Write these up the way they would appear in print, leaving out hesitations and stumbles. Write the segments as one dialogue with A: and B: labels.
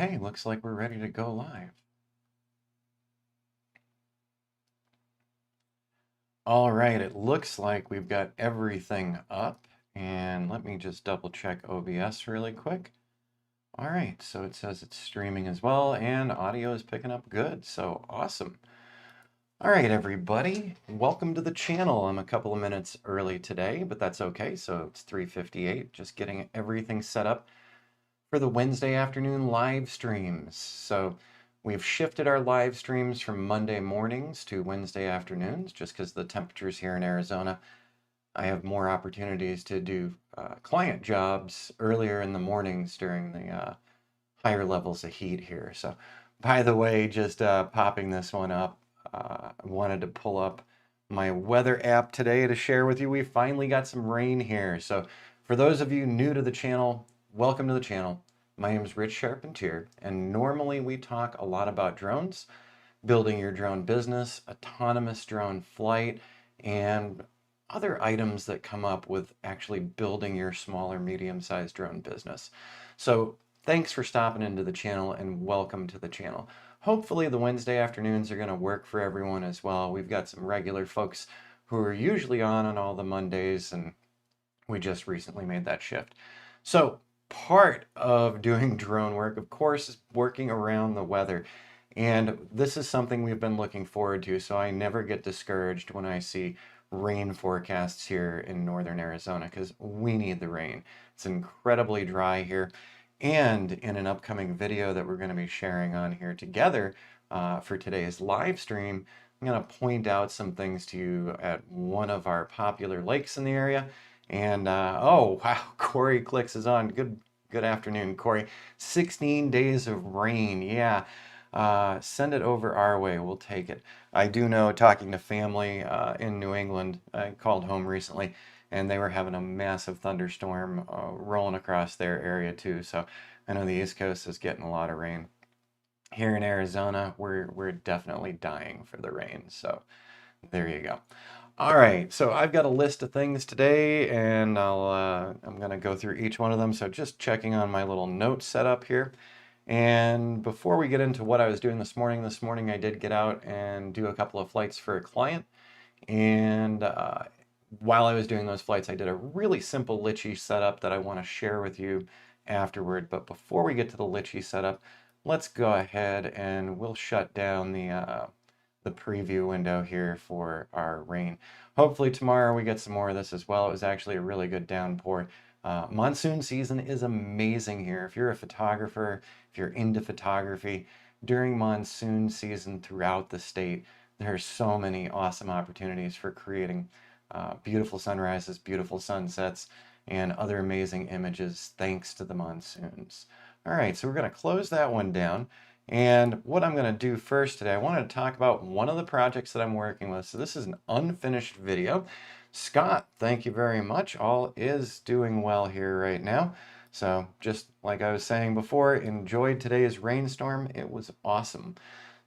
A: Hey, looks like we're ready to go live. All right, it looks like we've got everything up. And let me just double check OBS really quick. All right, so it says it's streaming as well, and audio is picking up good, so awesome. All right, everybody, welcome to the channel. I'm a couple of minutes early today, but that's okay. So it's 3:58, just getting everything set up for the Wednesday afternoon live streams. So we've shifted our live streams from Monday mornings to Wednesday afternoons, just because the temperatures here in Arizona, I have more opportunities to do client jobs earlier in the mornings during the higher levels of heat here. So by the way, just popping this one up, I wanted to pull up my weather app today to share with you. We finally got some rain here. So for those of you new to the channel, welcome to the channel. My name is Rich Charpentier, and normally we talk a lot about drones, building your drone business, autonomous drone flight, and other items that come up with actually building your small or medium-sized drone business. So thanks for stopping into the channel and welcome to the channel. Hopefully the Wednesday afternoons are going to work for everyone as well. We've got some regular folks who are usually on all the Mondays, and we just recently made that shift. So part of doing drone work, of course, is working around the weather. And this is something we've been looking forward to, so I never get discouraged when I see rain forecasts here in northern Arizona, because we need the rain. It's incredibly dry here. And in an upcoming video that we're going to be sharing on here together for today's live stream, I'm going to point out some things to you at one of our popular lakes in the area. And oh wow, Corey Clicks is on. Good afternoon, Corey. 16 days of rain. Yeah. Send it over our way. We'll take it. I do know, talking to family in New England, I called home recently, and they were having a massive thunderstorm rolling across their area too. So I know the East Coast is getting a lot of rain. Here in Arizona, we're definitely dying for the rain. So there you go. All right, so I've got a list of things today, and I'm going to go through each one of them. So just checking on my little note setup here. And before we get into what I was doing this morning I did get out and do a couple of flights for a client. And while I was doing those flights, I did a really simple Litchi setup that I want to share with you afterward. But before we get to the Litchi setup, let's go ahead and we'll shut down the preview window here for our rain. Hopefully tomorrow we get some more of this as well. It was actually a really good downpour. Monsoon season is amazing here. If you're a photographer, if you're into photography, during monsoon season throughout the state, there are so many awesome opportunities for creating beautiful sunrises, beautiful sunsets, and other amazing images thanks to the monsoons. All right, so we're going to close that one down. And what I'm going to do first today, I wanted to talk about one of the projects that I'm working with. So this is an unfinished video. Scott, thank you very much. All is doing well here right now. So just like I was saying before, enjoyed today's rainstorm. It was awesome.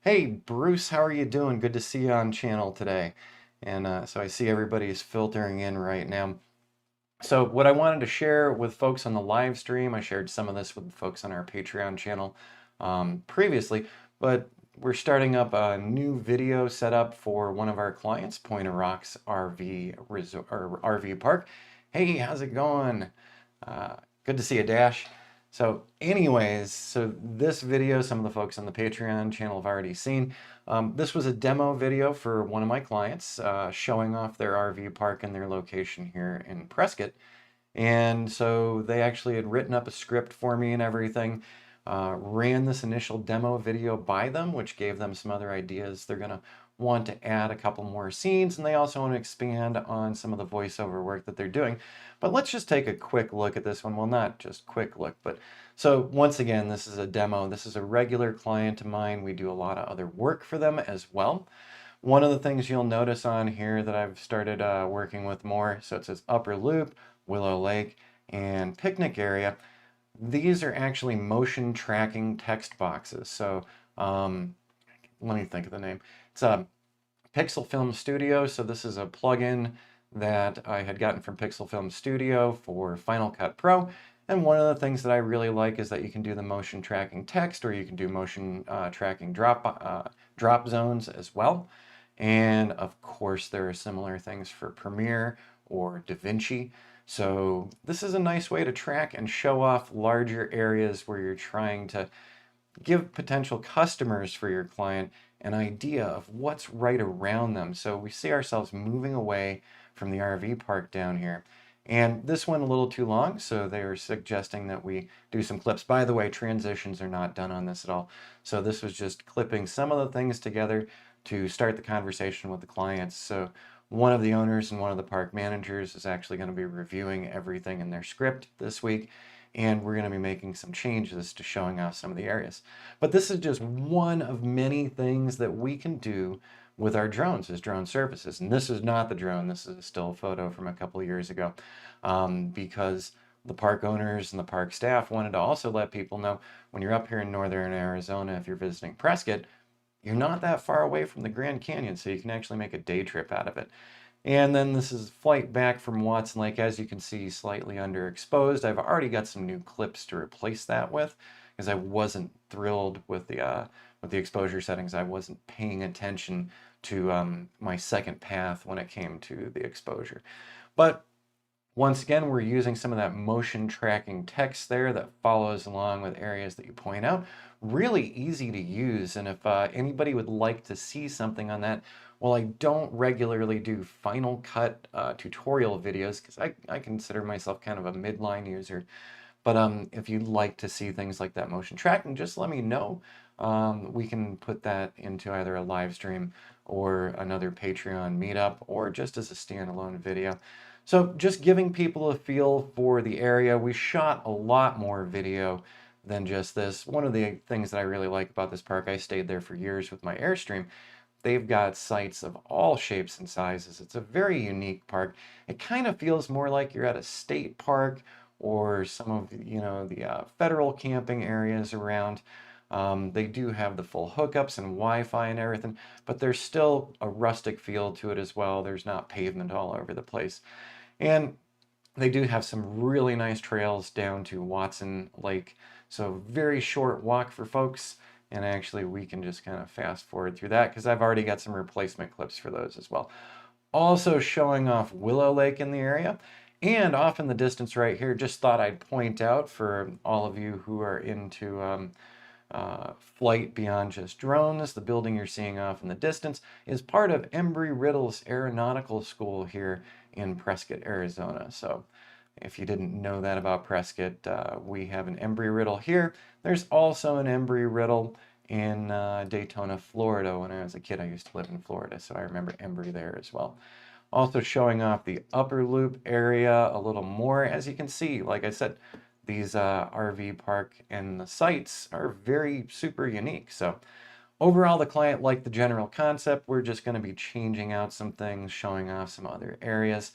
A: Hey, Bruce, how are you doing? Good to see you on channel today. And so I see everybody's filtering in right now. So what I wanted to share with folks on the live stream, I shared some of this with folks on our Patreon channel previously, but we're starting up a new video setup for one of our clients, Point of Rocks RV Resort or RV Park. Hey, how's it going? Good to see you, Dash. So anyways, so this video, some of the folks on the Patreon channel have already seen. This was a demo video for one of my clients showing off their RV park and their location here in Prescott. And so they actually had written up a script for me and everything. Ran this initial demo video by them, which gave them some other ideas. They're going to want to add a couple more scenes, and they also want to expand on some of the voiceover work that they're doing. But let's just take a quick look at this one. Well, not just quick look, but so once again, this is a demo. This is a regular client of mine. We do a lot of other work for them as well. One of the things you'll notice on here that I've started working with more, so it says Upper Loop, Willow Lake, and Picnic Area. These are actually motion tracking text boxes. So let me think of the name. It's a Pixel Film Studio. So this is a plugin that I had gotten from Pixel Film Studio for Final Cut Pro. And one of the things that I really like is that you can do the motion tracking text, or you can do motion tracking drop zones as well. And of course, there are similar things for Premiere or DaVinci. So this is a nice way to track and show off larger areas where you're trying to give potential customers for your client an idea of what's right around them. So we see ourselves moving away from the RV park down here. And this went a little too long, so they were suggesting that we do some clips. By the way, transitions are not done on this at all. So this was just clipping some of the things together to start the conversation with the clients. So one of the owners and one of the park managers is actually going to be reviewing everything in their script this week, and we're going to be making some changes to showing off some of the areas. But this is just one of many things that we can do with our drones as drone services. And this is not the drone, this is a still photo from a couple of years ago, because the park owners and the park staff wanted to also let people know when you're up here in northern Arizona, if you're visiting Prescott, you're not that far away from the Grand Canyon, so you can actually make a day trip out of it. And then this is flight back from Watson Lake. As you can see, slightly underexposed. I've already got some new clips to replace that with, because I wasn't thrilled with the exposure settings. I wasn't paying attention to my second path when it came to the exposure. But once again, we're using some of that motion tracking text there that follows along with areas that you point out. Really easy to use, and if anybody would like to see something on that, well, I don't regularly do Final Cut tutorial videos because I consider myself kind of a midline user. But if you'd like to see things like that motion tracking, just let me know. We can put that into either a live stream or another Patreon meetup, or just as a standalone video. So just giving people a feel for the area. We shot a lot more video than just this. One of the things that I really like about this park, I stayed there for years with my Airstream. They've got sites of all shapes and sizes. It's a very unique park. It kind of feels more like you're at a state park or some of the federal camping areas around. They do have the full hookups and Wi-Fi and everything, but there's still a rustic feel to it as well. There's not pavement all over the place. And they do have some really nice trails down to Watson Lake. So very short walk for folks. And actually we can just kind of fast forward through that because I've already got some replacement clips for those as well. Also showing off Willow Lake in the area. And off in the distance right here, just thought I'd point out for all of you who are into flight beyond just drones, the building you're seeing off in the distance is part of Embry-Riddle's Aeronautical School here in Prescott, Arizona. So if you didn't know that about Prescott, we have an Embry-Riddle here. There's also an Embry-Riddle in Daytona, Florida. When I was a kid, I used to live in Florida, so I remember Embry there as well. Also showing off the upper loop area a little more. As you can see, like I said, these RV park and the sites are very super unique. So overall, the client liked the general concept. We're just going to be changing out some things, showing off some other areas.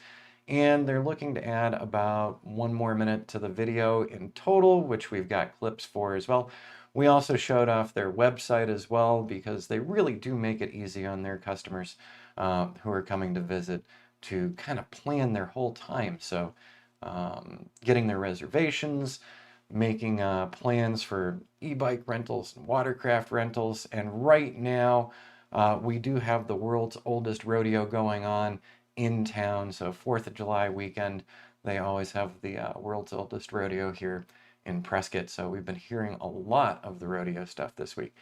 A: And they're looking to add about 1 more minute to the video in total, which we've got clips for as well. We also showed off their website as well, because they really do make it easy on their customers who are coming to visit to kind of plan their whole time. So getting their reservations, making plans for e-bike rentals and watercraft rentals. And right now we do have the world's oldest rodeo going on in town. So 4th of July weekend, they always have the world's oldest rodeo here in Prescott. So we've been hearing a lot of the rodeo stuff this week.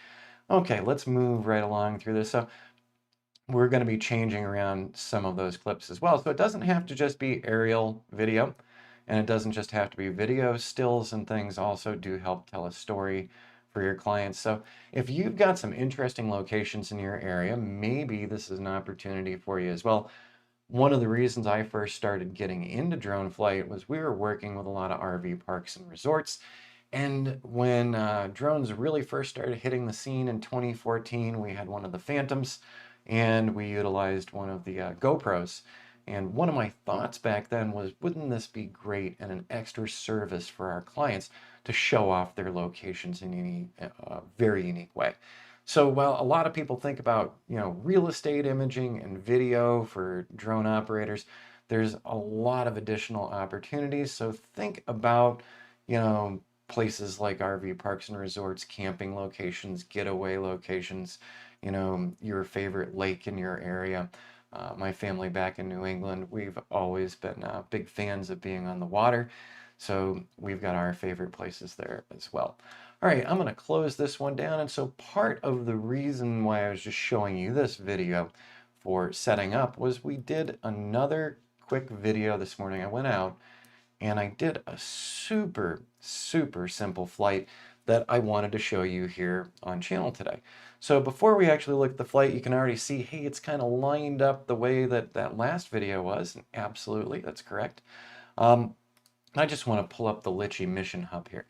A: Okay, let's move right along through this. So we're going to be changing around some of those clips as well. So it doesn't have to just be aerial video, and it doesn't just have to be video. Stills and things also do help tell a story for your clients. So if you've got some interesting locations in your area, maybe this is an opportunity for you as well. One of the reasons I first started getting into drone flight was we were working with a lot of RV parks and resorts. And when drones really first started hitting the scene in 2014, we had one of the Phantoms, and we utilized one of the GoPros. And one of my thoughts back then was, wouldn't this be great and an extra service for our clients to show off their locations in a very unique way? So while a lot of people think about, real estate imaging and video for drone operators, there's a lot of additional opportunities. So think about, you know, places like RV parks and resorts, camping locations, getaway locations, you know, your favorite lake in your area. My family back in New England, we've always been big fans of being on the water. So we've got our favorite places there as well. All right, I'm going to close this one down. And so part of the reason why I was just showing you this video for setting up was we did another quick video this morning. I went out and I did a super simple flight that I wanted to show you here on channel today. So before we actually look at the flight, you can already see, hey, it's kind of lined up the way that that last video was. Absolutely, that's correct. I just want to pull up the Litchi mission hub here.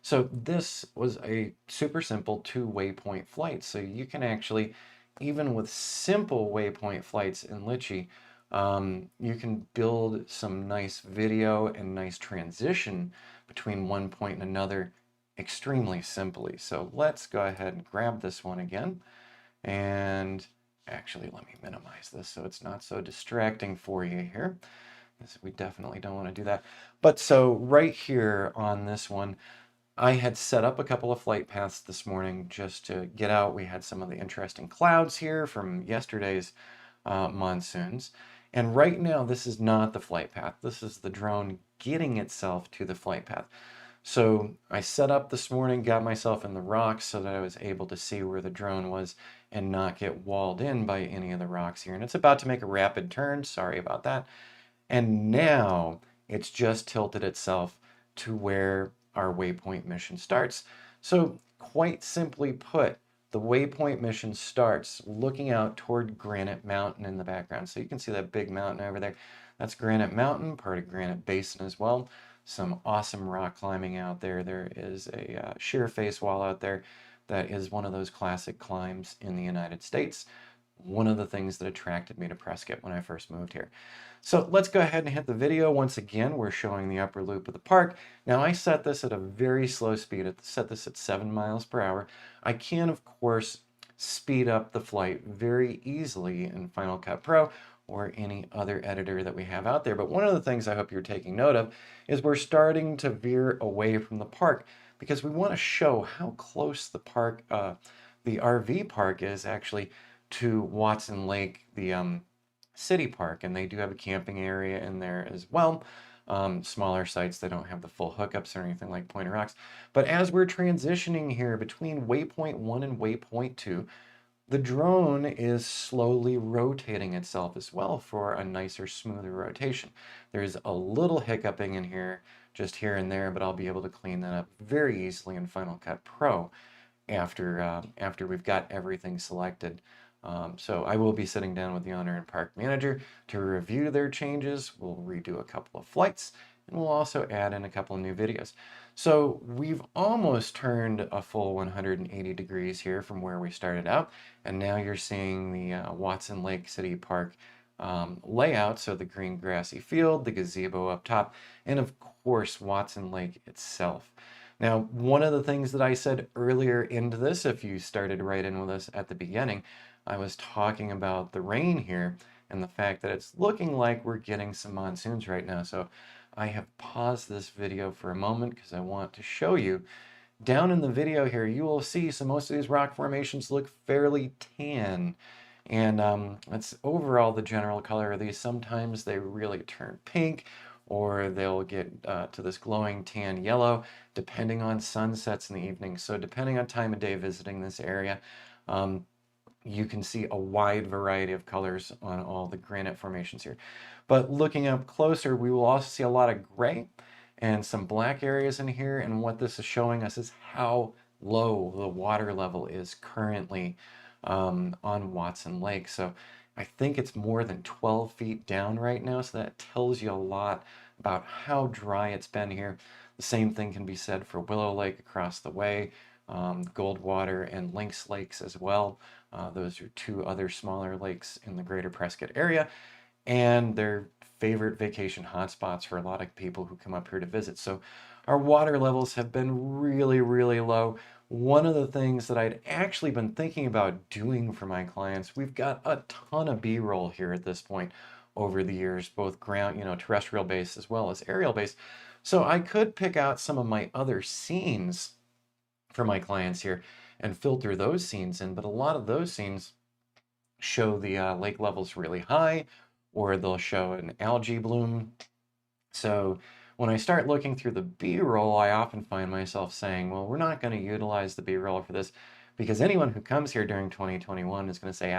A: So this was a super simple 2-waypoint flight. So you can actually, even with simple waypoint flights in Litchi, you can build some nice video and nice transition between one point and another extremely simply. So let's go ahead and grab this one again. And actually, let me minimize this so it's not so distracting for you here. We definitely don't want to do that. But so right here on this one, I had set up a couple of flight paths this morning just to get out. We had some of the interesting clouds here from yesterday's monsoons. And right now, this is not the flight path. This is the drone getting itself to the flight path. So I set up this morning, got myself in the rocks so that I was able to see where the drone was and not get walled in by any of the rocks here. And it's about to make a rapid turn. Sorry about that. And now it's just tilted itself to where our waypoint mission starts. So quite simply put, the waypoint mission starts looking out toward Granite Mountain in the background. So you can see that big mountain over there. That's Granite Mountain, part of Granite Basin as well. Some awesome rock climbing out there. There is a sheer face wall out there that is one of those classic climbs in the United States. One of the things that attracted me to Prescott when I first moved here. So let's go ahead and hit the video. Once again, we're showing the upper loop of the park. Now I set this at a very slow speed. I set this at 7 miles per hour. I can, of course, speed up the flight very easily in Final Cut Pro or any other editor that we have out there. But one of the things I hope you're taking note of is we're starting to veer away from the park because we want to show how close the park, the RV park is actually to Watson Lake, the city park, and they do have a camping area in there as well. Smaller sites, they don't have the full hookups or anything like Pointer Rocks. But as we're transitioning here between waypoint 1 and waypoint 2, the drone is slowly rotating itself as well for a nicer, smoother rotation. There's a little hiccuping in here, just here and there, but I'll be able to clean that up very easily in Final Cut Pro after we've got everything selected. So I will be sitting down with the owner and park manager to review their changes. We'll redo a couple of flights, and we'll also add in a couple of new videos. So we've almost turned a full 180 degrees here from where we started out, and now you're seeing the Watson Lake City Park layout. So the green grassy field, the gazebo up top, and of course Watson Lake itself. Now, one of the things that I said earlier into this, if you started right in with us at the beginning, I was talking about the rain here and the fact that it's looking like we're getting some monsoons right now. So I have paused this video for a moment because I want to show you. Down in the video here, you will see so most of these rock formations look fairly tan. And that's overall the general color of these. Sometimes they really turn pink, or they'll get to this glowing tan yellow, depending on sunsets in the evening. So depending on time of day visiting this area, you can see a wide variety of colors on all the granite formations here. But looking up closer, we will also see a lot of gray and some black areas in here. And what this is showing us is how low the water level is currently on Watson Lake. So I think it's more than 12 feet down right now. So that tells you a lot about how dry it's been here. The same thing can be said for Willow Lake across the way, Goldwater and Lynx Lakes as well. Those are two other smaller lakes in the greater Prescott area, and they're favorite vacation hotspots for a lot of people who come up here to visit. So our water levels have been really, really low. One of the things that I'd actually been thinking about doing for my clients, we've got a ton of B-roll here at this point over the years, both ground, terrestrial based as well as aerial based. So I could pick out some of my other scenes for my clients here and filter those scenes in, but a lot of those scenes show the lake levels really high, or they'll show an algae bloom. So when I start looking through the B-roll, I often find myself saying, well, we're not going to utilize the B-roll for this because anyone who comes here during 2021 is going to say,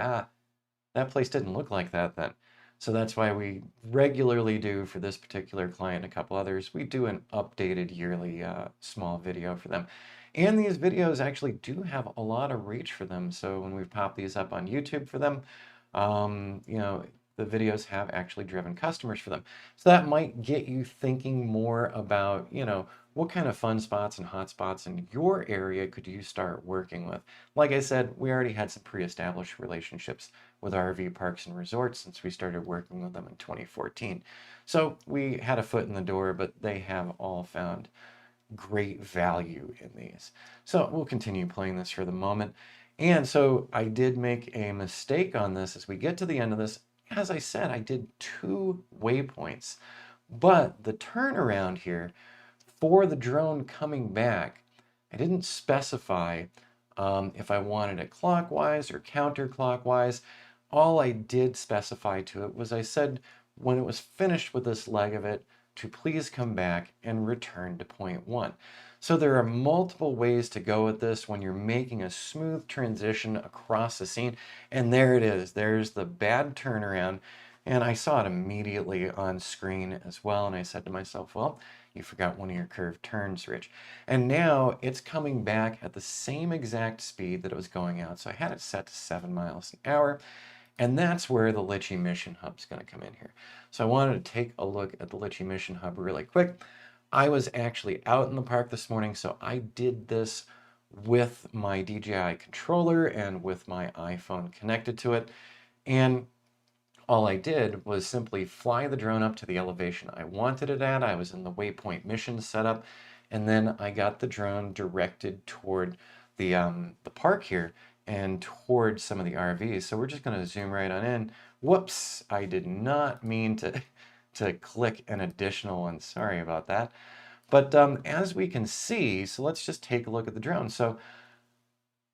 A: that place didn't look like that then. So that's why we regularly do for this particular client and a couple others, we do an updated yearly small video for them. And these videos actually do have a lot of reach for them. So when we pop these up on YouTube for them, you know, the videos have actually driven customers for them. So that might get you thinking more about, you know, what kind of fun spots and hot spots in your area could you start working with? Like I said, we already had some pre-established relationships with RV parks and resorts since we started working with them in 2014. So we had a foot in the door, but they have all found great value in these. So we'll continue playing this for the moment. And so I did make a mistake on this as we get to the end of this. As I said, I did 2 waypoints, but the turnaround here for the drone coming back, I didn't specify if I wanted it clockwise or counterclockwise. All I did specify to it was I said when it was finished with this leg of it to please come back and return to point 1. So there are multiple ways to go with this when you're making a smooth transition across the scene. And there it is. There's the bad turnaround. And I saw it immediately on screen as well. And I said to myself, well, you forgot one of your curved turns, Rich. And now it's coming back at the same exact speed that it was going out. So I had it set to 7 miles an hour. And that's where the Litchi Mission Hub is going to come in here. So I wanted to take a look at the Litchi Mission Hub really quick. I was actually out in the park this morning, so I did this with my DJI controller and with my iPhone connected to it. And all I did was simply fly the drone up to the elevation I wanted it at. I was in the waypoint mission setup, and then I got the drone directed toward the park here and toward some of the RVs. So we're just going to zoom right on in. Whoops, I did not mean to click an additional one. Sorry about that. But as we can see, so let's just take a look at the drone. So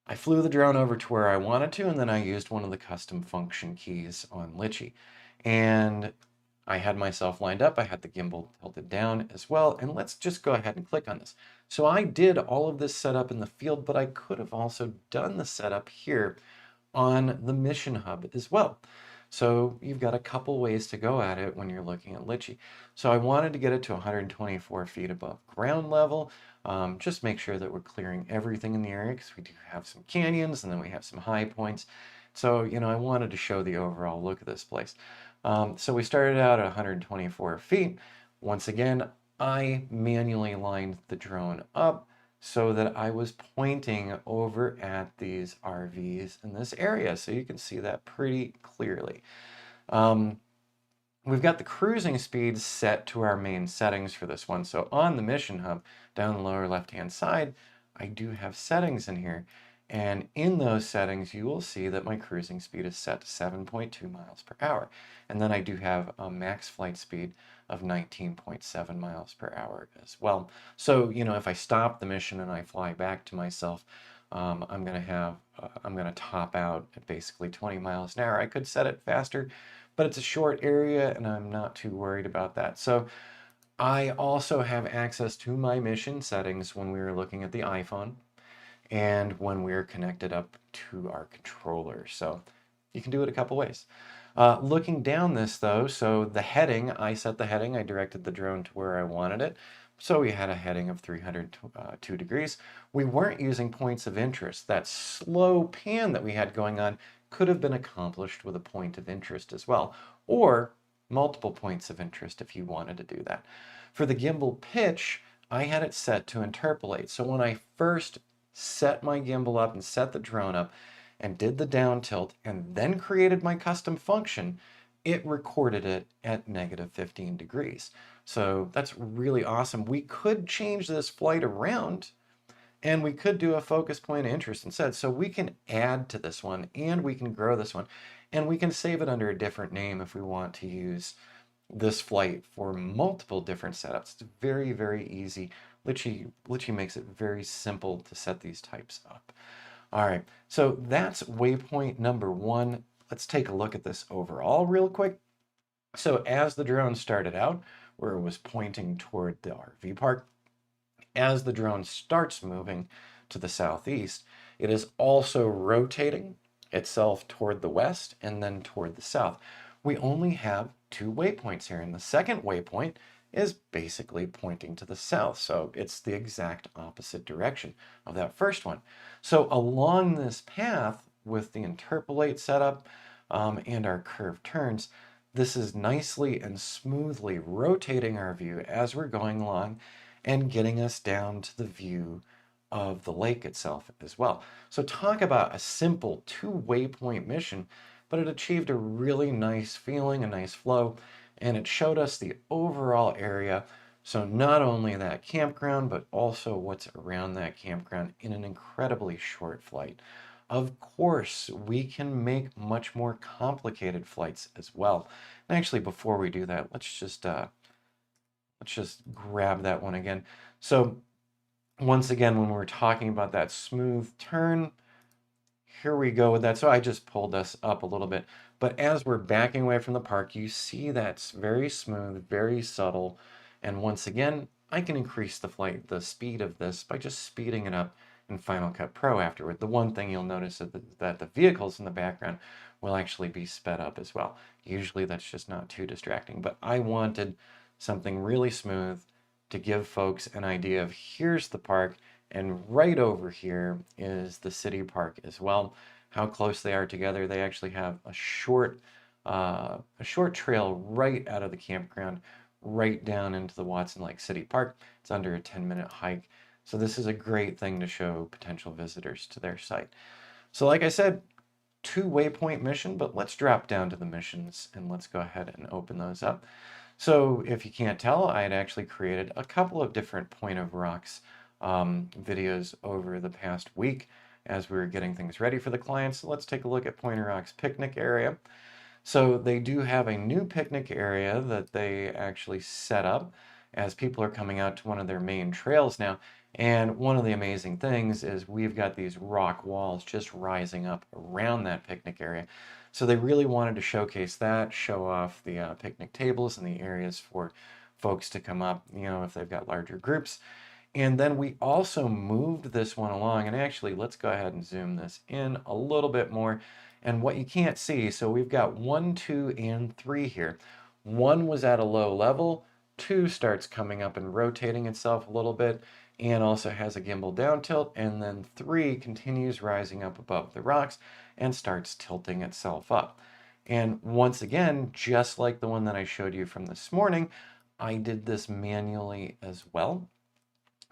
A: I flew the drone over to where I wanted to, and then I used one of the custom function keys on Litchi. And I had myself lined up. I had the gimbal tilted down as well. And let's just go ahead and click on this. So I did all of this setup in the field, but I could have also done the setup here on the Mission Hub as well. So you've got a couple ways to go at it when you're looking at Litchi. So I wanted to get it to 124 feet above ground level. Just make sure that we're clearing everything in the area because we do have some canyons and then we have some high points. So, you know, I wanted to show the overall look of this place. So we started out at 124 feet. Once again, I manually lined the drone up so that I was pointing over at these RVs in this area. So you can see that pretty clearly. We've got the cruising speed set to our main settings for this one. So on the Mission Hub, down the lower left-hand side, I do have settings in here. And in those settings, you will see that my cruising speed is set to 7.2 miles per hour. And then I do have a max flight speed of 19.7 miles per hour as well. So, you know, if I stop the mission and I fly back to myself, I'm going to top out at basically 20 miles an hour. I could set it faster, but it's a short area and I'm not too worried about that. So I also have access to my mission settings when we were looking at the iPhone and when we're connected up to our controller. So you can do it a couple ways. Looking down this though, so the heading, I set the heading, I directed the drone to where I wanted it. So we had a heading of 302 degrees. We weren't using points of interest. That slow pan that we had going on could have been accomplished with a point of interest as well, or multiple points of interest if you wanted to do that. For the gimbal pitch, I had it set to interpolate. So when I first set my gimbal up and set the drone up and did the down tilt and then created my custom function, it recorded it at -15 degrees. So that's really awesome. We could change this flight around and we could do a focus point of interest instead. So we can add to this one and we can grow this one and we can save it under a different name if we want to use this flight for multiple different setups. It's very, very easy. Litchi makes it very simple to set these types up. All right, so that's waypoint number 1. Let's take a look at this overall real quick. So as the drone started out, where it was pointing toward the RV park, as the drone starts moving to the southeast, it is also rotating itself toward the west and then toward the south. We only have 2 waypoints here, and the second waypoint is basically pointing to the south, so it's the exact opposite direction of that first one. So along this path with the interpolate setup and our curved turns, this is nicely and smoothly rotating our view as we're going along and getting us down to the view of the lake itself as well. So talk about a simple 2 waypoint mission, but it achieved a really nice feeling, a nice flow, and it showed us the overall area. So not only that campground, but also what's around that campground in an incredibly short flight. Of course, we can make much more complicated flights as well. And actually, before we do that, let's just grab that one again. So once again, when we're talking about that smooth turn, here we go with that. So I just pulled us up a little bit. But as we're backing away from the park, you see that's very smooth, very subtle. And once again, I can increase the speed of this by just speeding it up in Final Cut Pro afterward. The one thing you'll notice is that the vehicles in the background will actually be sped up as well. Usually that's just not too distracting, but I wanted something really smooth to give folks an idea of here's the park, and right over here is the city park as well. How close they are together. They actually have a short trail right out of the campground, right down into the Watson Lake City Park. It's under a 10-minute hike. So this is a great thing to show potential visitors to their site. So like I said, 2 waypoint mission, but let's drop down to the missions and let's go ahead and open those up. So if you can't tell, I had actually created a couple of different Point of Rocks videos over the past week as we were getting things ready for the clients. So let's take a look at Point of Rocks picnic area. So they do have a new picnic area that they actually set up as people are coming out to one of their main trails now. And one of the amazing things is we've got these rock walls just rising up around that picnic area. So they really wanted to showcase that, show off the picnic tables and the areas for folks to come up, if they've got larger groups. And then we also moved this one along, and actually let's go ahead and zoom this in a little bit more. And what you can't see, so we've got 1, 2, and 3 here. 1 was at a low level, 2 starts coming up and rotating itself a little bit, and also has a gimbal down tilt, and then 3 continues rising up above the rocks and starts tilting itself up. And once again, just like the one that I showed you from this morning, I did this manually as well.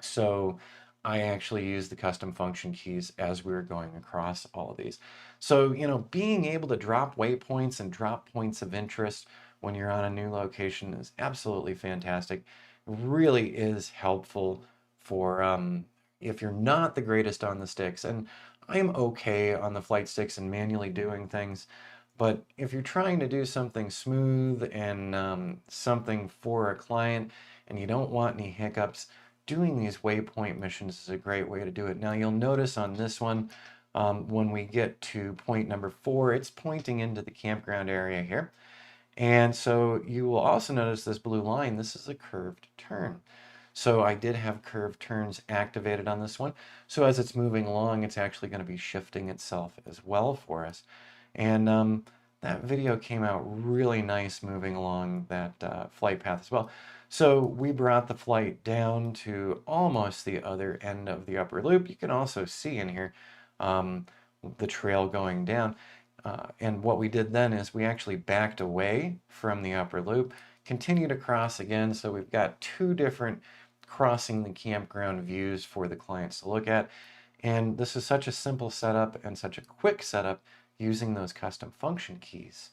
A: So I actually used the custom function keys as we were going across all of these. So, being able to drop waypoints and drop points of interest when you're on a new location is absolutely fantastic. Really is helpful for if you're not the greatest on the sticks. And I'm okay on the flight sticks and manually doing things. But if you're trying to do something smooth and something for a client and you don't want any hiccups, doing these waypoint missions is a great way to do it. Now you'll notice on this one, when we get to point number 4, it's pointing into the campground area here. And so you will also notice this blue line, this is a curved turn. So I did have curved turns activated on this one. So as it's moving along, it's actually going to be shifting itself as well for us. And that video came out really nice moving along that flight path as well. So we brought the flight down to almost the other end of the upper loop. You can also see in here the trail going down. And what we did then is we actually backed away from the upper loop, continued across again. So we've got 2 different crossing the campground views for the clients to look at. And this is such a simple setup and such a quick setup using those custom function keys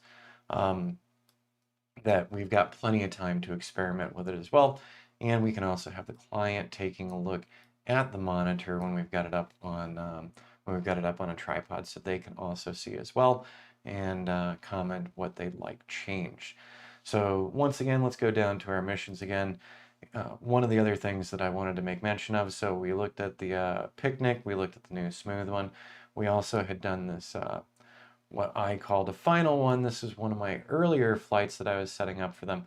A: that we've got plenty of time to experiment with it as well. And we can also have the client taking a look at the monitor when we've got it up on a tripod, so they can also see as well and comment what they'd like changed. So once again, let's go down to our missions again. One of the other things that I wanted to make mention of, so we looked at the picnic, we looked at the new smooth one. We also had done this, what I called a final one. This is one of my earlier flights that I was setting up for them.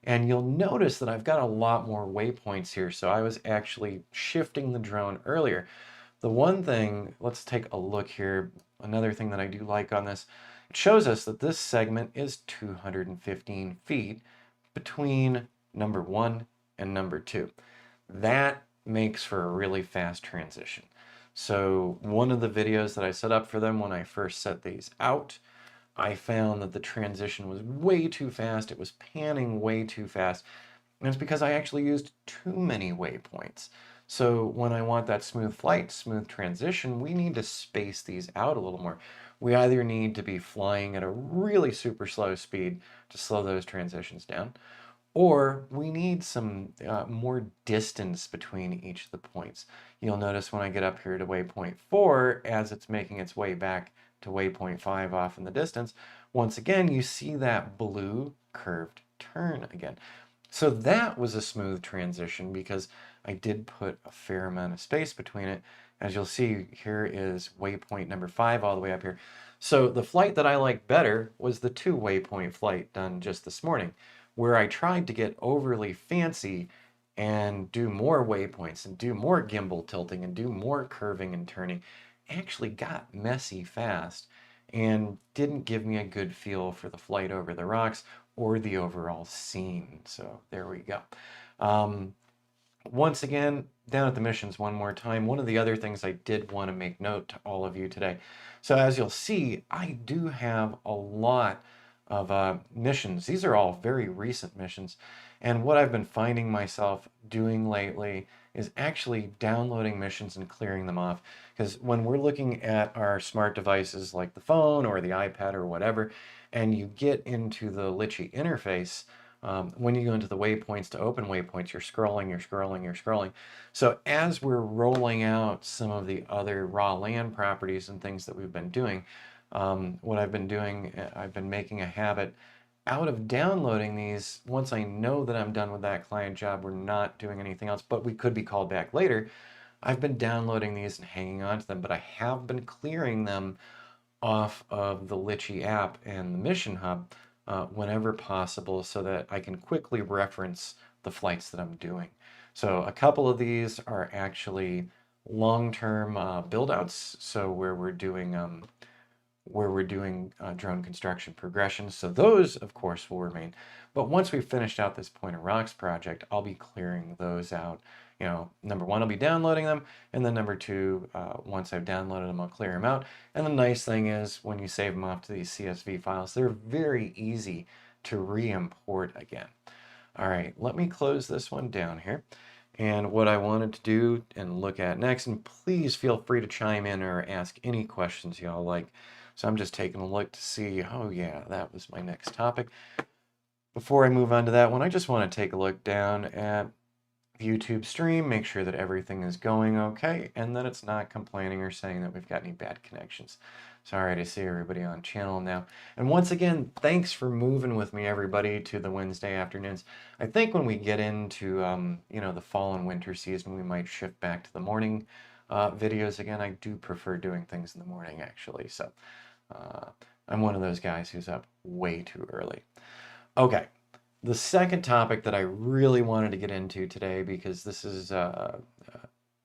A: And you'll notice that I've got a lot more waypoints here. So I was actually shifting the drone earlier. The one thing, let's take a look here. Another thing that I do like on this, it shows us that this segment is 215 feet between number 1 and number 2. That makes for a really fast transition. So one of the videos that I set up for them when I first set these out, I found that the transition was way too fast. It was panning way too fast. And it's because I actually used too many waypoints. So when I want that smooth flight, smooth transition, we need to space these out a little more. We either need to be flying at a really super slow speed to slow those transitions down, or we need some more distance between each of the points. You'll notice when I get up here to waypoint 4, as it's making its way back to waypoint 5 off in the distance, once again, you see that blue curved turn again. So that was a smooth transition because I did put a fair amount of space between it. As you'll see, here is waypoint number 5 all the way up here. So the flight that I like better was the 2 waypoint flight done just this morning, where I tried to get overly fancy and do more waypoints and do more gimbal tilting and do more curving and turning. Actually got messy fast and didn't give me a good feel for the flight over the rocks or the overall scene. So there we go. Once again, down at the missions one more time, one of the other things I did want to make note to all of you today. So as you'll see, I do have a lot of missions. These are all very recent missions. And what I've been finding myself doing lately is actually downloading missions and clearing them off. Because when we're looking at our smart devices like the phone or the iPad or whatever, and you get into the Litchi interface, when you go into the waypoints to open waypoints, you're scrolling, you're scrolling, you're scrolling. So as we're rolling out some of the other raw land properties and things that we've been doing, what I've been doing, I've been making a habit out of downloading these. Once I know that I'm done with that client job, we're not doing anything else, but we could be called back later. I've been downloading these and hanging on to them, but I have been clearing them off of the Litchi app and the Mission Hub whenever possible so that I can quickly reference the flights that I'm doing. So a couple of these are actually long-term build-outs, so where we're doing drone construction progressions. So those, of course, will remain. But once we've finished out this Point of Rocks project, I'll be clearing those out. You know, number 1, I'll be downloading them, and then number 2, once I've downloaded them, I'll clear them out. And the nice thing is, when you save them off to these CSV files, they're very easy to re-import again. All right, let me close this one down here. And what I wanted to do and look at next, and please feel free to chime in or ask any questions y'all like. So I'm just taking a look to see, oh yeah, that was my next topic. Before I move on to that one, I just want to take a look down at the YouTube stream, make sure that everything is going okay, and that it's not complaining or saying that we've got any bad connections. Sorry to see everybody on channel now. And once again, thanks for moving with me, everybody, to the Wednesday afternoons. I think when we get into, you know, the fall and winter season, we might shift back to the morning videos again. I do prefer doing things in the morning, actually. So I'm one of those guys who's up way too early. Okay, the second topic that I really wanted to get into today, because this is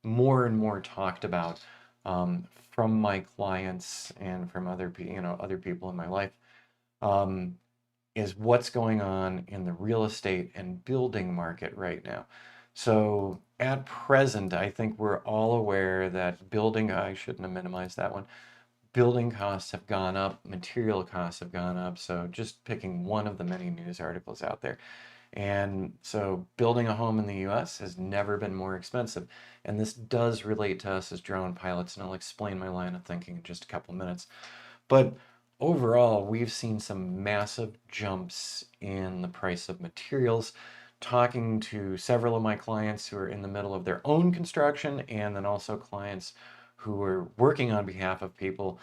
A: more and more talked about from my clients and from other people in my life, is what's going on in the real estate and building market right now. So at present, I think we're all aware that building, I shouldn't have minimized that one. Building costs have gone up, material costs have gone up. So just picking one of the many news articles out there. And so building a home in the US has never been more expensive. And this does relate to us as drone pilots, and I'll explain my line of thinking in just a couple minutes. But overall, we've seen some massive jumps in the price of materials. Talking to several of my clients who are in the middle of their own construction, and then also clients who are working on behalf of people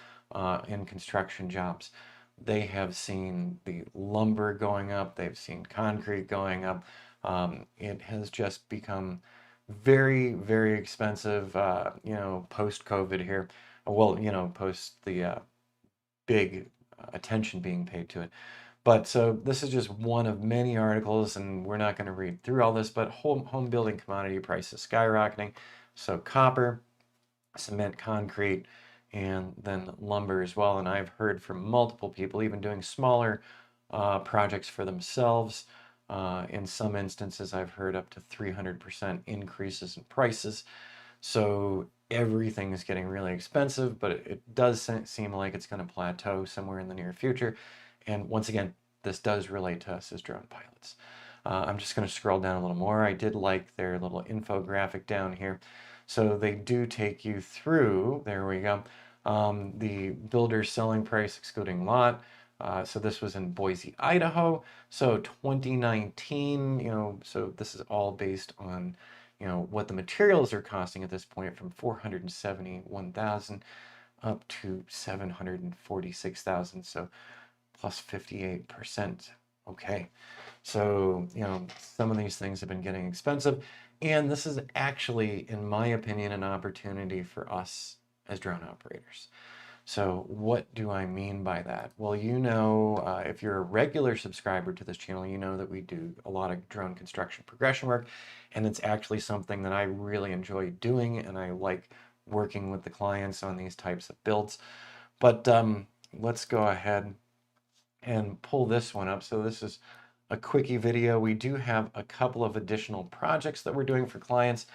A: in construction jobs, they have seen the lumber going up, they've seen concrete going up. It has just become very, very expensive, post-COVID here. Well, post the big attention being paid to it. But so this is just one of many articles, and we're not going to read through all this, but home building commodity prices skyrocketing. So copper, cement, concrete, and then lumber as well. And I've heard from multiple people, even doing smaller projects for themselves. In some instances, I've heard up to 300% increases in prices. So everything is getting really expensive, but it does seem like it's going to plateau somewhere in the near future. And once again, this does relate to us as drone pilots. I'm just going to scroll down a little more. I did like their little infographic down here. So they do take you through, there we go, the builder's selling price excluding lot. So this was in Boise, Idaho. So 2019, so this is all based on, what the materials are costing at this point, from 471,000 up to 746,000. So plus 58%. Okay. So, some of these things have been getting expensive. And this is actually, in my opinion, an opportunity for us as drone operators. So what do I mean by that? Well, if you're a regular subscriber to this channel, you know that we do a lot of drone construction progression work, and it's actually something that I really enjoy doing, and I like working with the clients on these types of builds. But let's go ahead and pull this one up. So this is a quickie video. We do have a couple of additional projects that we're doing for clients.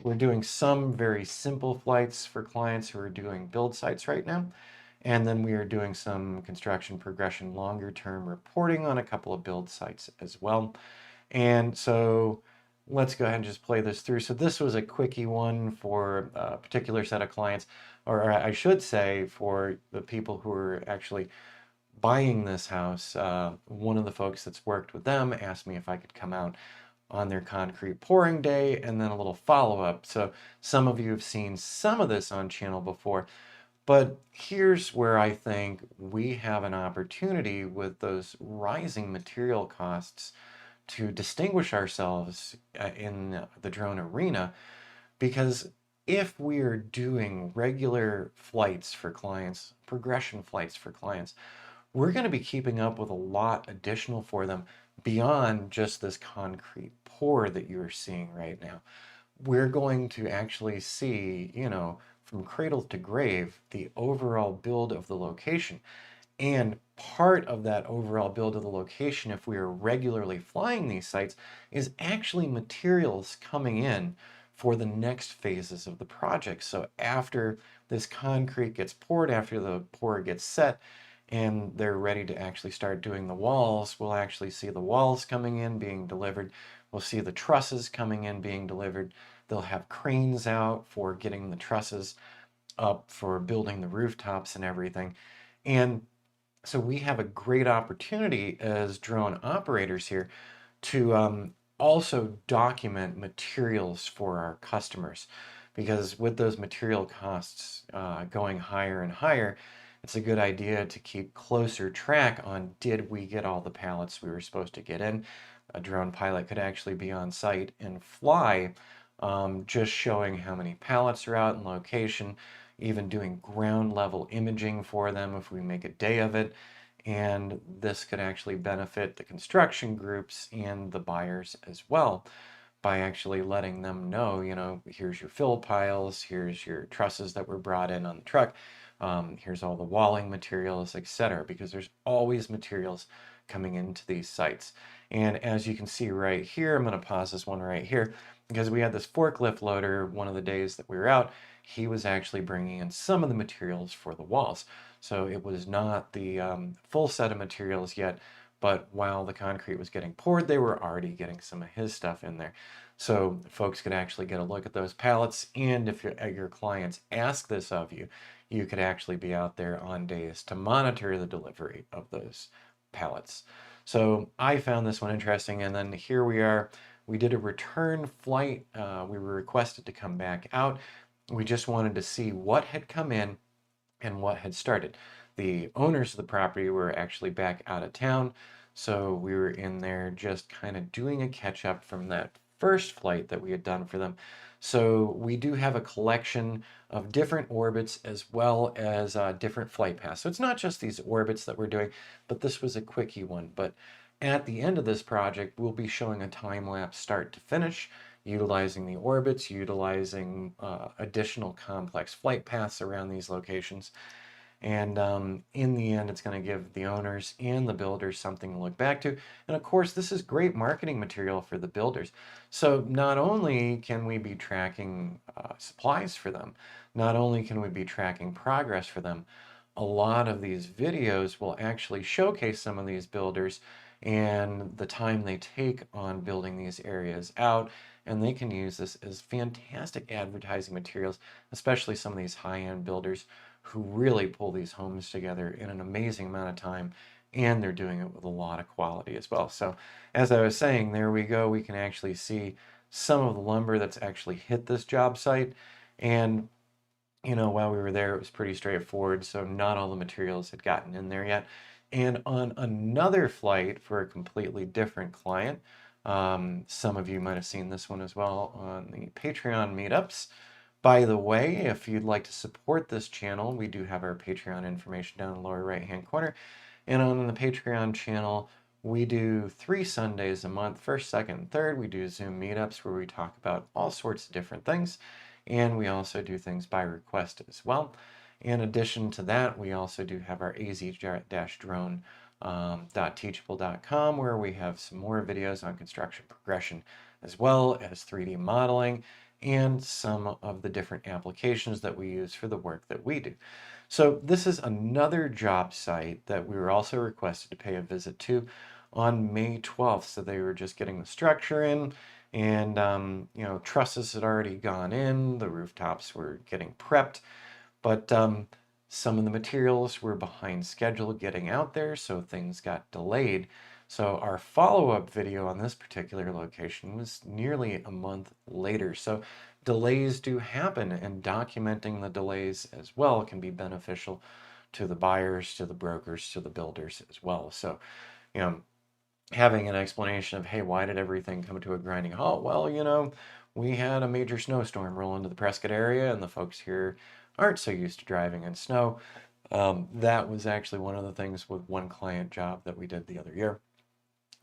A: We're doing some very simple flights for clients who are doing build sites right now. And then we are doing some construction progression longer term reporting on a couple of build sites as well. And so let's go ahead and just play this through. So this was a quickie one for a particular set of clients, or I should say for the people who are actually buying this house. One of the folks that's worked with them asked me if I could come out on their concrete pouring day, and then a little follow-up. So some of you have seen some of this on channel before, but here's where I think we have an opportunity with those rising material costs to distinguish ourselves in the drone arena, because if we are doing regular flights for clients, progression flights for clients, we're going to be keeping up with a lot additional for them beyond just this concrete pour that you're seeing right now. We're going to actually see, from cradle to grave, the overall build of the location. And part of that overall build of the location, if we are regularly flying these sites, is actually materials coming in for the next phases of the project. So after this concrete gets poured, after the pour gets set, and they're ready to actually start doing the walls, we'll actually see the walls coming in, being delivered. We'll see the trusses coming in, being delivered. They'll have cranes out for getting the trusses up for building the rooftops and everything. And so we have a great opportunity as drone operators here to also document materials for our customers, because with those material costs going higher and higher, it's a good idea to keep closer track on, did we get all the pallets we were supposed to get in? A drone pilot could actually be on site and fly, just showing how many pallets are out in location, even doing ground level imaging for them if we make a day of it. And this could actually benefit the construction groups and the buyers as well, by actually letting them know, here's your fill piles, here's your trusses that were brought in on the truck, here's all the walling materials, etc., because there's always materials coming into these sites. And as you can see right here, I'm going to pause this one right here, because we had this forklift loader one of the days that we were out. He was actually bringing in some of the materials for the walls. So it was not the full set of materials yet, but while the concrete was getting poured, they were already getting some of his stuff in there. So folks could actually get a look at those pallets, and if your clients ask this of you, you could actually be out there on days to monitor the delivery of those pallets. So I found this one interesting, and then here we are. We did a return flight. We were requested to come back out. We just wanted to see what had come in and what had started. The owners of the property were actually back out of town, so we were in there just kind of doing a catch up from that first flight that we had done for them. So we do have a collection of different orbits as well as different flight paths. So it's not just these orbits that we're doing, but this was a quickie one. But at the end of this project, we'll be showing a time lapse start to finish, utilizing the orbits, utilizing additional complex flight paths around these locations. And in the end, it's going to give the owners and the builders something to look back to. And of course, this is great marketing material for the builders. So not only can we be tracking supplies for them, not only can we be tracking progress for them, a lot of these videos will actually showcase some of these builders and the time they take on building these areas out. And they can use this as fantastic advertising materials, especially some of these high-end builders who really pull these homes together in an amazing amount of time, and they're doing it with a lot of quality as well. So as I was saying, there we go. We can actually see some of the lumber that's actually hit this job site. And while we were there, it was pretty straightforward. So not all the materials had gotten in there yet. And on another flight for a completely different client, some of you might have seen this one as well on the Patreon meetups. By the way, if you'd like to support this channel, we do have our Patreon information down in the lower right-hand corner. And on the Patreon channel, we do 3 Sundays a month, first, second, and third. We do Zoom meetups where we talk about all sorts of different things. And we also do things by request as well. In addition to that, we also do have our az-drone.teachable.com where we have some more videos on construction progression as well as 3D modeling and some of the different applications that we use for the work that we do. So this is another job site that we were also requested to pay a visit to on May 12th. So they were just getting the structure in, and trusses had already gone in, the rooftops were getting prepped, but some of the materials were behind schedule getting out there, so things got delayed. So our follow-up video on this particular location was nearly a month later. So delays do happen, and documenting the delays as well can be beneficial to the buyers, to the brokers, to the builders as well. So, having an explanation of, hey, why did everything come to a grinding halt? Well, we had a major snowstorm roll into the Prescott area, and the folks here aren't so used to driving in snow. That was actually one of the things with one client job that we did the other year,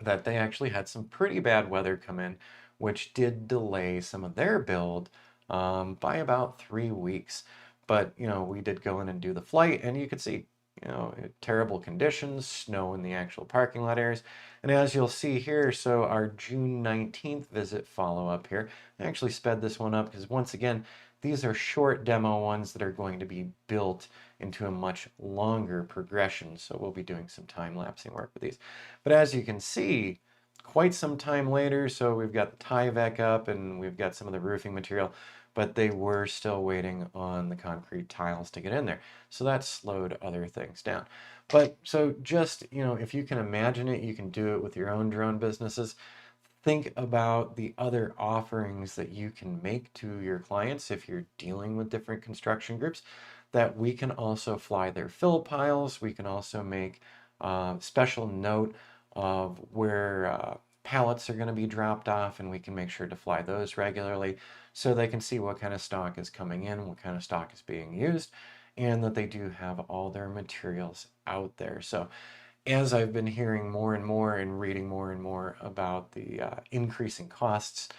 A: that they actually had some pretty bad weather come in, which did delay some of their build by about 3 weeks. But, we did go in and do the flight, and you could see, terrible conditions, snow in the actual parking lot areas. And as you'll see here, so our June 19th visit follow-up here, I actually sped this one up because once again, these are short demo ones that are going to be built into a much longer progression. So we'll be doing some time-lapsing work with these. But as you can see, quite some time later, so we've got the Tyvek up and we've got some of the roofing material, but they were still waiting on the concrete tiles to get in there. So that slowed other things down. But so just, if you can imagine it, you can do it with your own drone businesses. Think about the other offerings that you can make to your clients if you're dealing with different construction groups, that we can also fly their fill piles. We can also make special note of where pallets are going to be dropped off, and we can make sure to fly those regularly so they can see what kind of stock is coming in, what kind of stock is being used, and that they do have all their materials out there. So as I've been hearing more and more and reading more and more about the increasing costs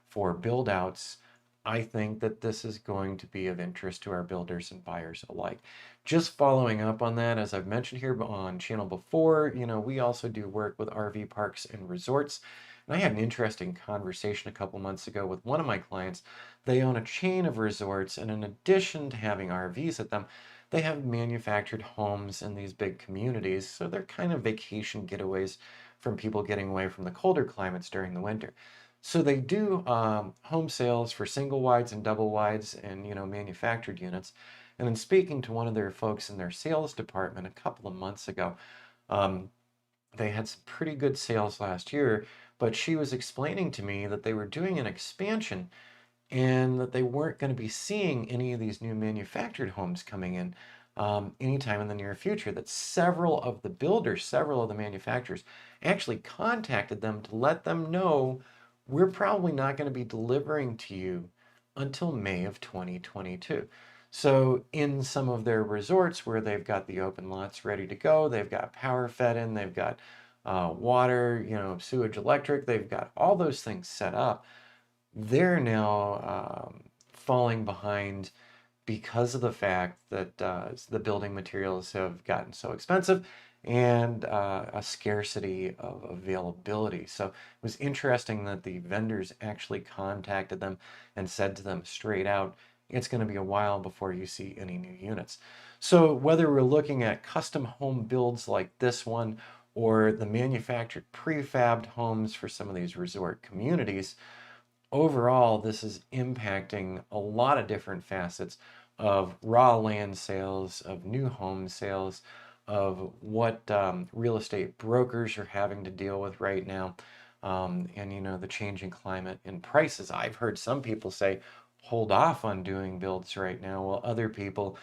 A: for build outs, I think that this is going to be of interest to our builders and buyers alike. Just following up on that, as I've mentioned here on channel before, we also do work with RV parks and resorts. And I had an interesting conversation a couple months ago with one of my clients. They own a chain of resorts, and in addition to having RVs at them, they have manufactured homes in these big communities. So they're kind of vacation getaways from people getting away from the colder climates during the winter. So they do home sales for single wides and double wides and, manufactured units. And in speaking to one of their folks in their sales department a couple of months ago, they had some pretty good sales last year, but she was explaining to me that they were doing an expansion and that they weren't going to be seeing any of these new manufactured homes coming in anytime in the near future, that several of the builders, several of the manufacturers actually contacted them to let them know we're probably not going to be delivering to you until May of 2022. So in some of their resorts where they've got the open lots ready to go, they've got power fed in, they've got water, sewage, electric, they've got all those things set up. They're now falling behind because of the fact that the building materials have gotten so expensive and a scarcity of availability. So it was interesting that the vendors actually contacted them and said to them straight out, it's going to be a while before you see any new units. So whether we're looking at custom home builds like this one or the manufactured prefabbed homes for some of these resort communities, overall, this is impacting a lot of different facets of raw land sales, of new home sales, of what real estate brokers are having to deal with right now, and the changing climate and prices. I've heard some people say, hold off on doing builds right now, while other people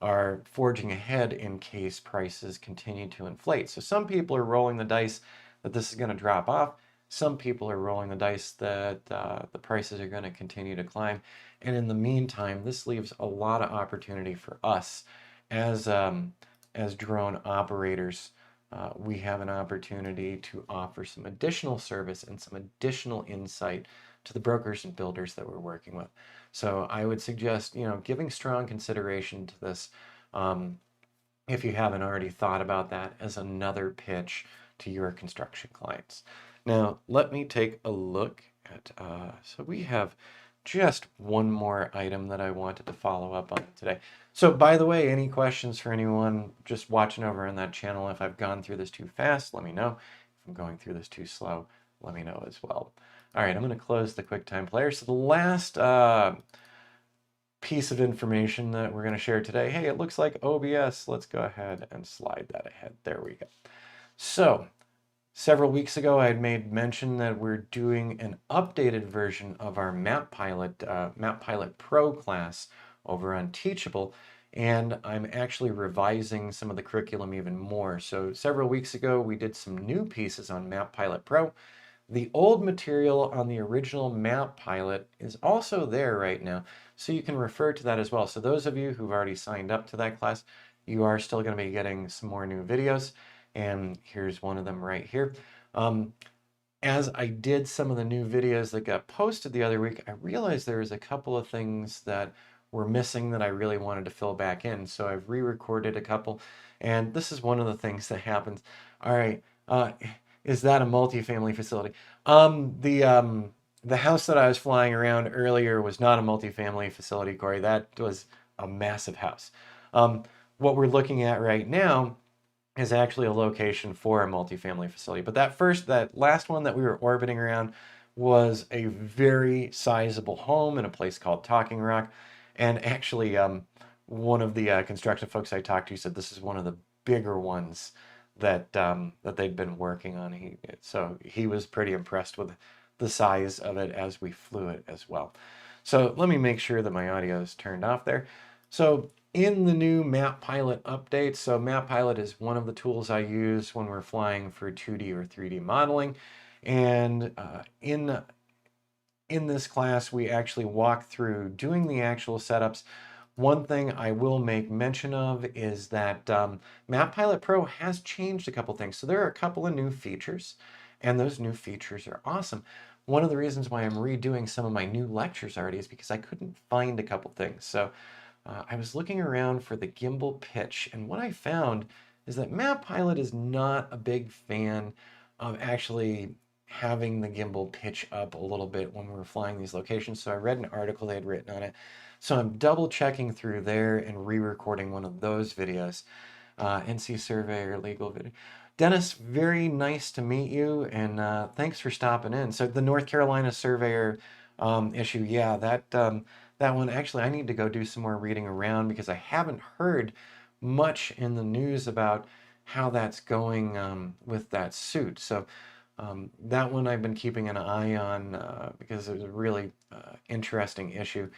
A: are forging ahead in case prices continue to inflate. So some people are rolling the dice that this is going to drop off. Some people are rolling the dice that the prices are going to continue to climb. And in the meantime, this leaves a lot of opportunity for us as drone operators. We have an opportunity to offer some additional service and some additional insight to the brokers and builders that we're working with. So I would suggest, giving strong consideration to this, if you haven't already thought about that as another pitch to your construction clients. Now, let me take a look at, so we have just one more item that I wanted to follow up on today. So by the way, any questions for anyone just watching over on that channel? If I've gone through this too fast, let me know. If I'm going through this too slow, let me know as well. All right, I'm going to close the QuickTime Player. So the last piece of information that we're going to share today, hey, it looks like OBS. Let's go ahead and slide that ahead. There we go. So several weeks ago, I had made mention that we're doing an updated version of our Map Pilot Pro class over on Teachable, and I'm actually revising some of the curriculum even more. So several weeks ago, we did some new pieces on Map Pilot Pro. The old material on the original Map Pilot is also there right now, so you can refer to that as well. So those of you who've already signed up to that class, you are still going to be getting some more new videos, and here's one of them right here. As I did some of the new videos that got posted the other week, I realized there was a couple of things that were missing that I really wanted to fill back in. So I've re-recorded a couple, and this is one of the things that happens. All right, is that a multifamily facility? The house that I was flying around earlier was not a multifamily facility, Corey. That was a massive house. What we're looking at right now is actually a location for a multifamily facility. But that last one that we were orbiting around was a very sizable home in a place called Talking Rock. And actually, one of the construction folks I talked to said this is one of the bigger ones that they'd been working on. So he was pretty impressed with the size of it as we flew it as well. So let me make sure that my audio is turned off there. So in the new Map Pilot update, so Map Pilot is one of the tools I use when we're flying for 2D or 3D modeling. And in this class, we actually walk through doing the actual setups. One thing I will make mention of is that Map Pilot Pro has changed a couple things. So there are a couple of new features, and those new features are awesome. One of the reasons why I'm redoing some of my new lectures already is because I couldn't find a couple things. So I was looking around for the gimbal pitch, and what I found is that Map Pilot is not a big fan of actually having the gimbal pitch up a little bit when we were flying these locations. So I read an article they had written on it. So I'm double checking through there and re-recording one of those videos. NC Surveyor legal video. Dennis, very nice to meet you, and thanks for stopping in. So the North Carolina Surveyor issue, yeah, that one, actually, I need to go do some more reading around because I haven't heard much in the news about how that's going with that suit. So that one I've been keeping an eye on because it was a really interesting issue.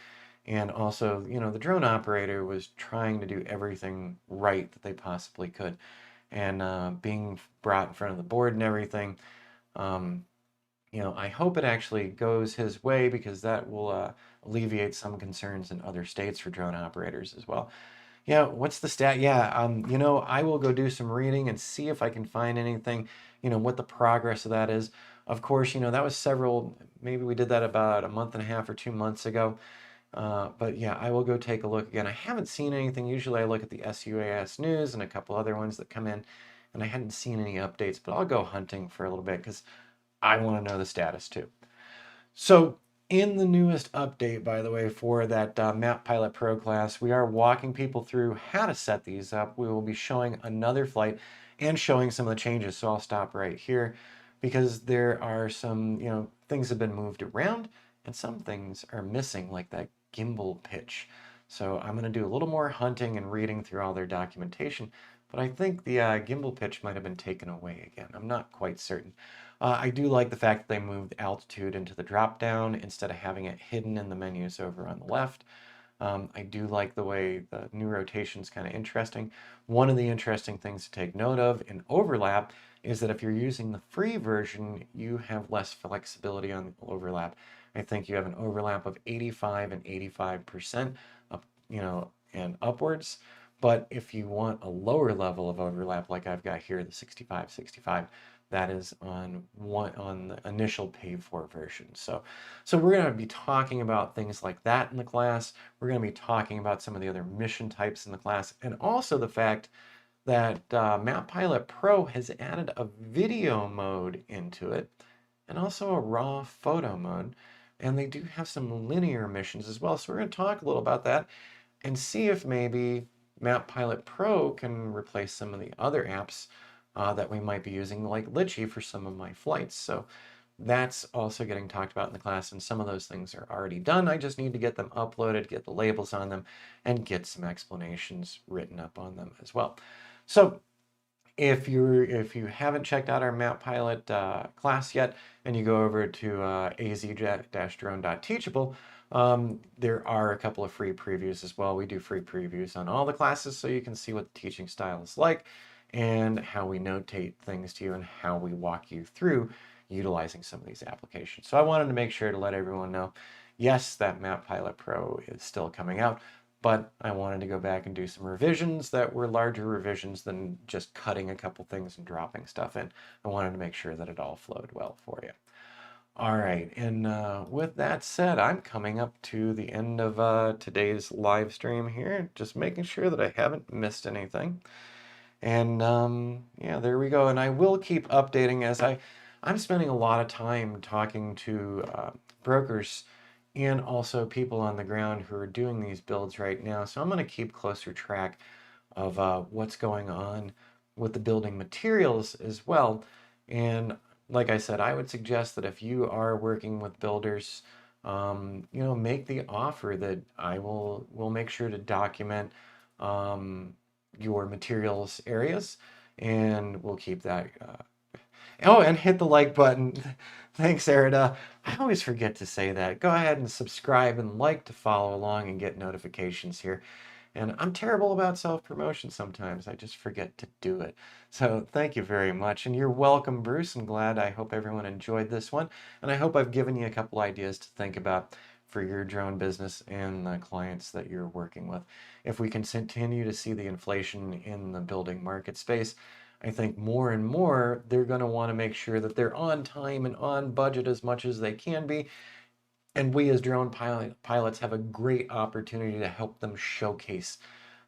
A: And also, you know, the drone operator was trying to do everything right that they possibly could. And being brought in front of the board and everything, um, you know, I hope it actually goes his way because that will alleviate some concerns in other states for drone operators as well. Yeah, what's the stat? Yeah, you know, I will go do some reading and see if I can find anything, you know, what the progress of that is. Of course, you know, that was maybe we did that about a month and a half or 2 months ago. But yeah, I will go take a look again. I haven't seen anything. Usually I look at the SUAS news and a couple other ones that come in, and I hadn't seen any updates, but I'll go hunting for a little bit because I want to know the status too. So in the newest update, by the way, for that Map Pilot Pro class, we are walking people through how to set these up. We will be showing another flight and showing some of the changes. So I'll stop right here because there are some, you know, things have been moved around and some things are missing, like that gimbal pitch. So I'm going to do a little more hunting and reading through all their documentation, but I think the gimbal pitch might have been taken away again. I'm not quite certain. I do like the fact that they moved altitude into the drop down instead of having it hidden in the menus over on the left. I do like the way the new rotation is kind of interesting. One of the interesting things to take note of in overlap is that if you're using the free version, you have less flexibility on overlap. I think you have an overlap of 85 and 85% up, you know, and upwards. But if you want a lower level of overlap, like I've got here, the 65, that is on the initial paid for version. So we're going to be talking about things like that in the class. We're going to be talking about some of the other mission types in the class, and also the fact that Map Pilot Pro has added a video mode into it, and also a raw photo mode. And they do have some linear missions as well. So we're going to talk a little about that and see if maybe Map Pilot Pro can replace some of the other apps that we might be using, like Litchi, for some of my flights. So that's also getting talked about in the class, and some of those things are already done. I just need to get them uploaded, get the labels on them, and get some explanations written up on them as well. So if you haven't checked out our Map Pilot class yet, and you go over to az-drone.teachable, there are a couple of free previews as well. We do free previews on all the classes, so you can see what the teaching style is like and how we notate things to you and how we walk you through utilizing some of these applications. So I wanted to make sure to let everyone know, yes, that Map Pilot Pro is still coming out, but I wanted to go back and do some revisions that were larger revisions than just cutting a couple things and dropping stuff in. I wanted to make sure that it all flowed well for you. All right, and with that said, I'm coming up to the end of today's live stream here, just making sure that I haven't missed anything. And yeah, there we go. And I will keep updating as I'm spending a lot of time talking to brokers and also people on the ground who are doing these builds right now. So I'm going to keep closer track of what's going on with the building materials as well. And like I said, I would suggest that if you are working with builders, you know, make the offer that I will make sure to document your materials areas, and we'll keep that. Oh, and hit the like button. Thanks, Erida. I always forget to say that. Go ahead and subscribe and like to follow along and get notifications here. And I'm terrible about self-promotion sometimes. I just forget to do it. So thank you very much. And you're welcome, Bruce. I'm glad. I hope everyone enjoyed this one. And I hope I've given you a couple ideas to think about for your drone business and the clients that you're working with. If we can continue to see the inflation in the building market space, I think more and more they're going to want to make sure that they're on time and on budget as much as they can be. And we as drone pilots have a great opportunity to help them showcase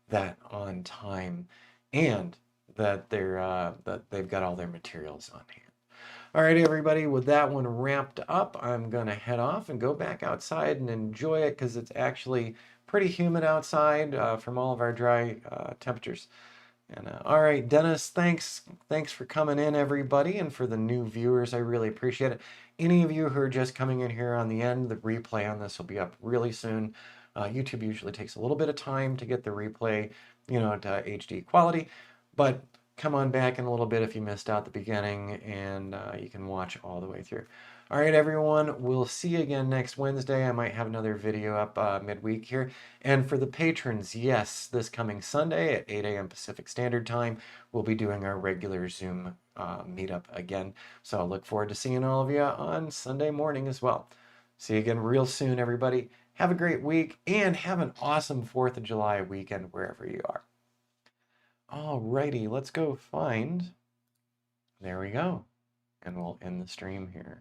A: that on time and that they've got all their materials on hand. All right, everybody, with that one wrapped up, I'm going to head off and go back outside and enjoy it because it's actually pretty humid outside from all of our dry temperatures. And all right, Dennis, thanks for coming in, everybody, and for the new viewers, I really appreciate it. Any of you who are just coming in here on the end, the replay on this will be up really soon. YouTube usually takes a little bit of time to get the replay, you know, to HD quality, but come on back in a little bit if you missed out the beginning, and you can watch all the way through. All right, everyone, we'll see you again next Wednesday. I might have another video up midweek here. And for the patrons, yes, this coming Sunday at 8 a.m. Pacific Standard Time, we'll be doing our regular Zoom meetup again. So I look forward to seeing all of you on Sunday morning as well. See you again real soon, everybody. Have a great week and have an awesome 4th of July weekend wherever you are. All righty, let's go find. There we go. And we'll end the stream here.